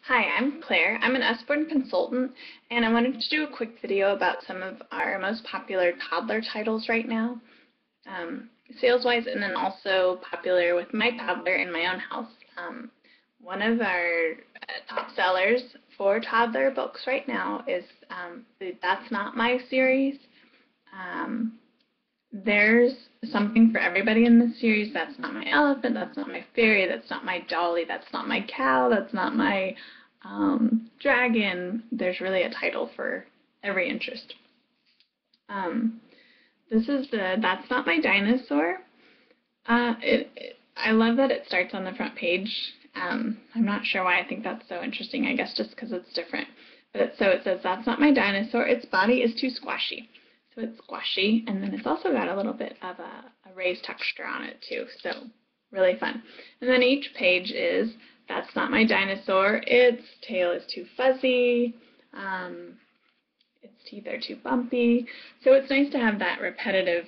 Hi, I'm Claire. I'm an Usborne consultant, and I wanted to do a quick video about some of our most popular toddler titles right now, sales-wise, and then also popular with my toddler in my own house. One of our top sellers for toddler books right now is the That's Not My series. There's something for everybody in this series. That's not my elephant, that's not my fairy, that's not my dolly, that's not my cow, that's not my dragon. There's really a title for every interest. This is the That's Not My Dinosaur. I love that it starts on the front page. I'm not sure why I think that's so interesting. I guess just because it's different. But it says, That's not my dinosaur. Its body is too squashy. So it's squashy, and then it's also got a little bit of a raised texture on it too. So really fun. And then each page is, That's not my dinosaur. Its tail is too fuzzy. Its teeth are too bumpy. So it's nice to have that repetitive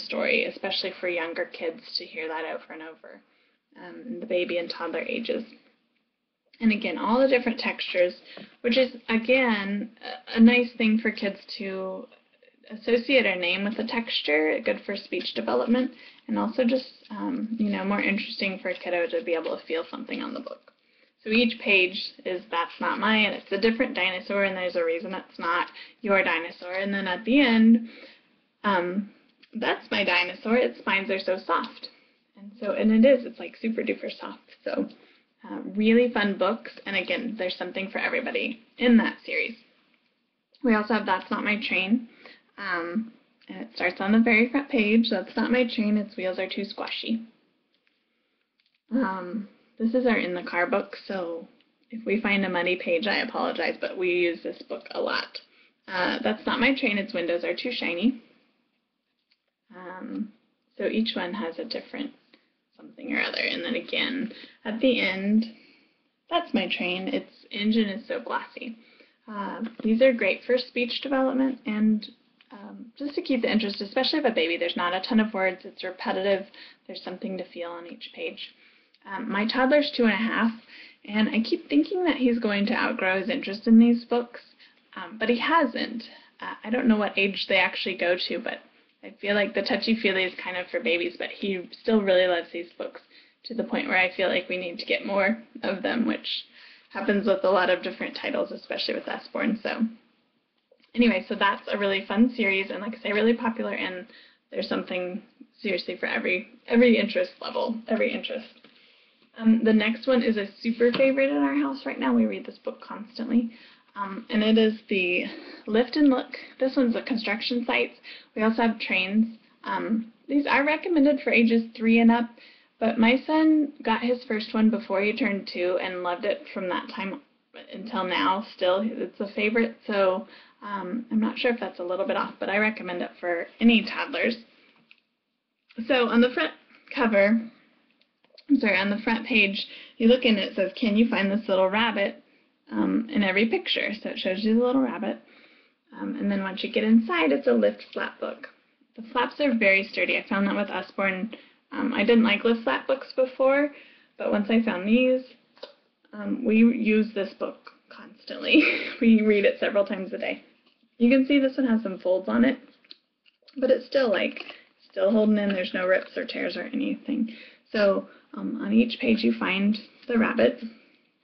story, especially for younger kids to hear that over and over, in the baby and toddler ages. And again, all the different textures, which is, again, a nice thing for kids to associate a name with a texture, good for speech development, and also just, more interesting for a kiddo to be able to feel something on the book. So each page is That's Not Mine, and it's a different dinosaur, and there's a reason it's not your dinosaur. And then at the end, That's my dinosaur, its spines are so soft. And it is, it's like super duper soft. So really fun books, and again, there's something for everybody in that series. We also have That's Not My Train, and it starts on the very front page. That's not my train, its wheels are too squashy. This is our In the Car book, so if we find a muddy page, I apologize, but we use this book a lot. That's not my train, its windows are too shiny. So each one has a different something or other. And then again, at the end, That's my train, its engine is so glassy. These are great for speech development and just to keep the interest, especially of a baby. There's not a ton of words, it's repetitive, there's something to feel on each page. My toddler's 2.5, and I keep thinking that he's going to outgrow his interest in these books, but he hasn't. I don't know what age they actually go to, but I feel like the touchy-feely is kind of for babies, but he still really loves these books to the point where I feel like we need to get more of them, which happens with a lot of different titles, especially with Usborne. So anyway, so that's a really fun series, and like I say, really popular, and there's something seriously for every interest level, every interest. The next one is a super favorite in our house right now. We read this book constantly, and it is the Lift and Look. This one's the construction sites. We also have trains. These are recommended for ages 3 and up, but my son got his first one before he turned 2 and loved it from that time until now. Still, it's a favorite, so I'm not sure if that's a little bit off, but I recommend it for any toddlers. So on the front cover, on the front page, you look in, it says, Can you find this little rabbit, in every picture. So it shows you the little rabbit. And then once you get inside, it's a lift flap book. The flaps are very sturdy. I found that with Usborne. I didn't like lift flap books before, but once I found these, we use this book constantly. We read it several times a day. You can see this one has some folds on it, but it's still holding in. There's no rips or tears or anything. So on each page you find the rabbit.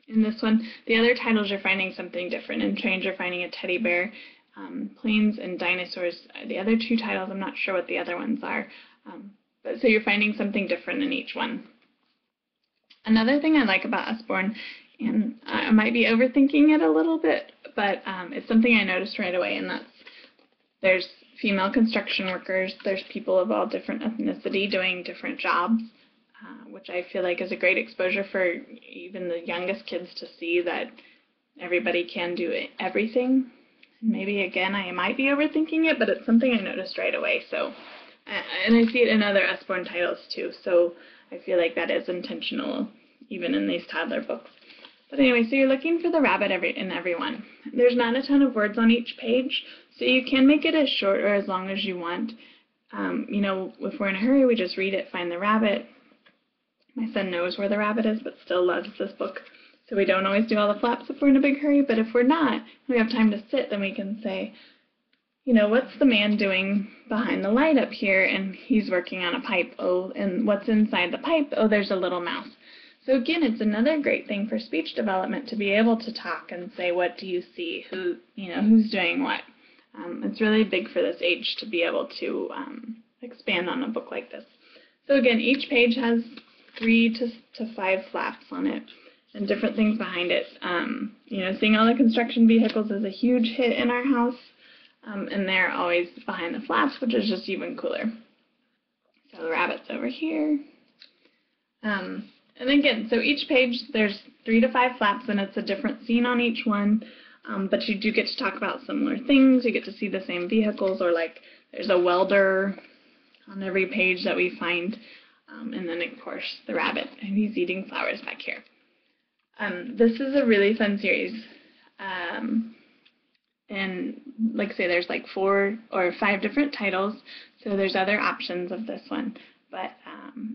In this one, the other titles you're finding something different. In Trains you're finding a teddy bear. Planes and Dinosaurs, the other 2 titles, I'm not sure what the other ones are. But so you're finding something different in each one. Another thing I like about Usborne, and I might be overthinking it a little bit, but it's something I noticed right away, and that's there's female construction workers, there's people of all different ethnicity doing different jobs, which I feel like is a great exposure for even the youngest kids to see that everybody can do everything. Maybe, again, I might be overthinking it, but it's something I noticed right away. So, and I see it in other Usborne titles too, so I feel like that is intentional, even in these toddler books. But anyway, so you're looking for the rabbit in every one. There's not a ton of words on each page, so you can make it as short or as long as you want. If we're in a hurry, we just read it, find the rabbit. My son knows where the rabbit is, but still loves this book. So we don't always do all the flaps if we're in a big hurry, but if we're not, we have time to sit, then we can say, you know, what's the man doing behind the light up here? And he's working on a pipe. Oh, and what's inside the pipe? Oh, there's a little mouse. So again, it's another great thing for speech development to be able to talk and say, what do you see? Who's doing what? It's really big for this age to be able to expand on a book like this. So again, each page has 3 to 5 flaps on it and different things behind it. Seeing all the construction vehicles is a huge hit in our house. And they're always behind the flaps, which is just even cooler. So the rabbit's over here. And again, so each page, there's 3 to 5 flaps, and it's a different scene on each one. But you do get to talk about similar things. You get to see the same vehicles, or like there's a welder on every page that we find. And then, of course, the rabbit, and he's eating flowers back here. This is a really fun series. And like I say, there's like 4 or 5 different titles, so there's other options of this one. But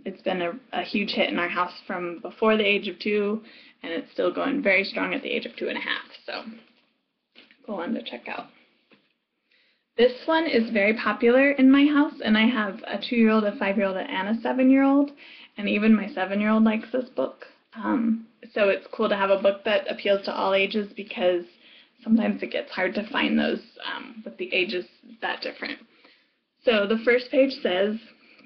it's been a huge hit in our house from before the age of 2, and it's still going very strong at the age of 2 1/2. So cool one to check out. This one is very popular in my house, and I have a 2-year-old, a 5-year-old, and a 7-year-old, and even my 7-year-old likes this book. So it's cool to have a book that appeals to all ages, because sometimes it gets hard to find those with the ages that different. So the first page says,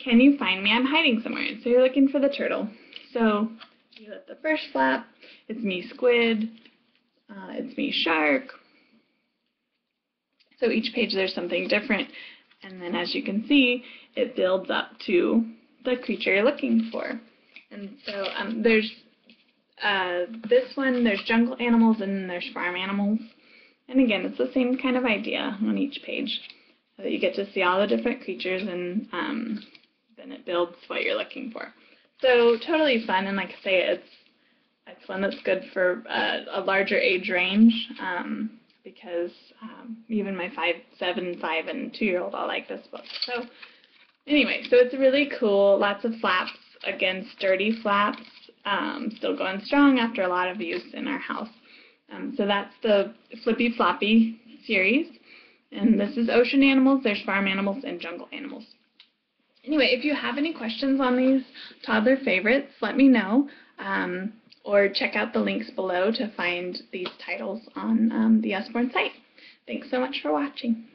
"Can you find me? I'm hiding somewhere." So you're looking for the turtle. So you let the first flap. It's me, squid. It's me, shark. So each page there's something different. And then as you can see, it builds up to the creature you're looking for. And so there's this one, there's jungle animals, and then there's farm animals. And again, it's the same kind of idea on each page, so that you get to see all the different creatures, and then it builds what you're looking for. So totally fun, and like I say, it's one that's good for a larger age range, because even my 7, 5, and 2-year-old all like this book. So anyway, so it's really cool. Lots of flaps, again, sturdy flaps, still going strong after a lot of use in our house. So that's the Flippy Floppy series, and this is ocean animals, there's farm animals, and jungle animals. Anyway, if you have any questions on these toddler favorites, let me know, or check out the links below to find these titles on the Usborne site. Thanks so much for watching.